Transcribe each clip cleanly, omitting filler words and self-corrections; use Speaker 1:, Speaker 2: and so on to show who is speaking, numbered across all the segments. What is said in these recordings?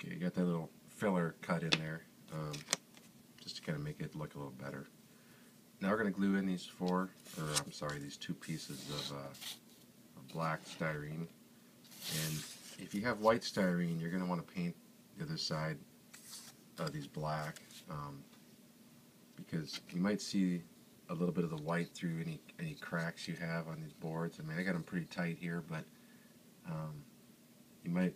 Speaker 1: Okay, you got that little filler cut in there, just to kind of make it look a little better. Now we're going to glue in these these two pieces of black styrene. And if you have white styrene, you're going to want to paint the other side of these black, because you might see a little bit of the white through any cracks you have on these boards. I mean, I got them pretty tight here, but you might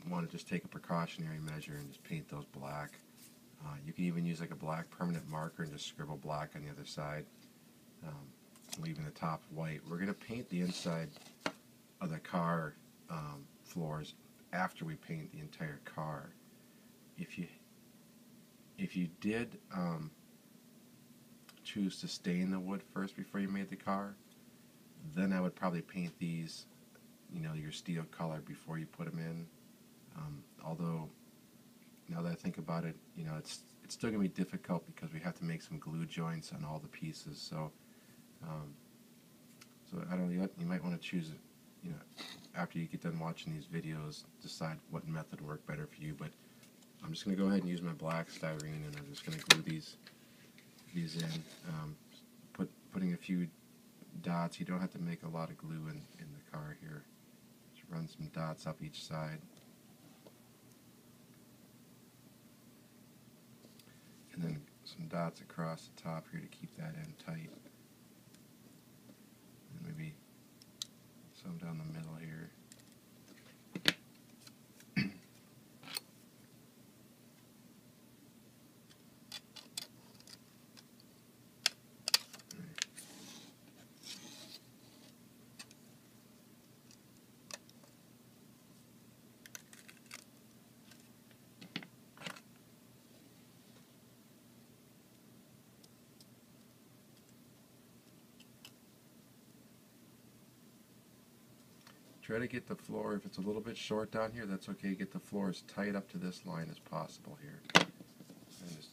Speaker 1: want to just take a precautionary measure and just paint those black. You can even use like a black permanent marker and just scribble black on the other side, leaving the top white. We're going to paint the inside of the car floors after we paint the entire car. If you did choose to stain the wood first before you made the car, then I would probably paint these, your steel color before you put them in. Although, now that I think about it, it's still going to be difficult because we have to make some glue joints on all the pieces. So, I don't know. You might want to choose it. After you get done watching these videos, decide what method will work better for you. But I'm just going to go ahead and use my black styrene, and I'm just going to glue these in. Putting a few dots. You don't have to make a lot of glue in the car here. Just run some dots up each side. And then some dots across the top here to keep that end tight. And maybe some down the middle here. Try to get the floor, if it's a little bit short down here, that's okay. Get the floor as tight up to this line as possible here. And just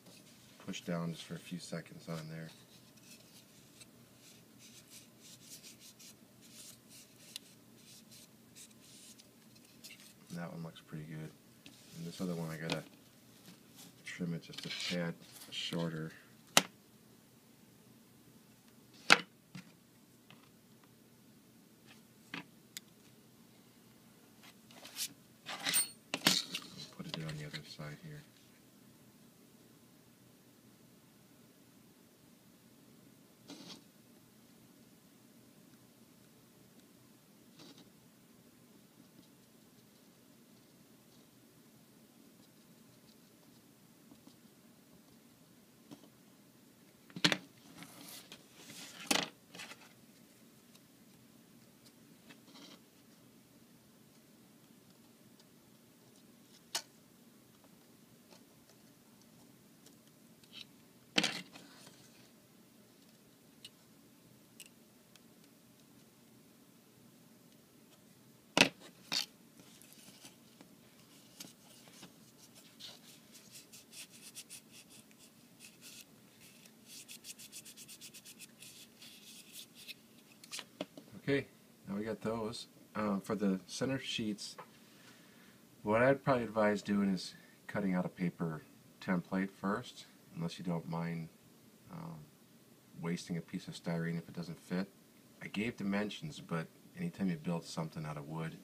Speaker 1: push down just for a few seconds on there. And that one looks pretty good. And this other one I gotta trim it just a tad shorter. On the other side here. Okay, now we got those. For the center sheets, what I'd probably advise doing is cutting out a paper template first, unless you don't mind wasting a piece of styrene if it doesn't fit. I gave dimensions, but anytime you build something out of wood,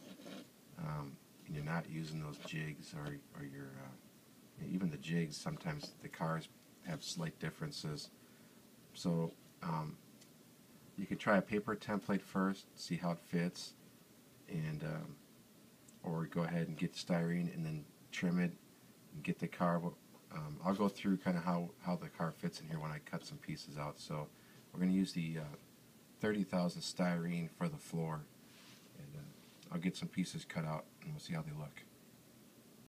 Speaker 1: and you're not using those jigs or your even the jigs, sometimes the cars have slight differences. So you could try a paper template first, see how it fits, and or go ahead and get styrene and then trim it and get the car. I'll go through kind of how the car fits in here when I cut some pieces out. So we're going to use the 30,000 styrene for the floor, and I'll get some pieces cut out and we'll see how they look.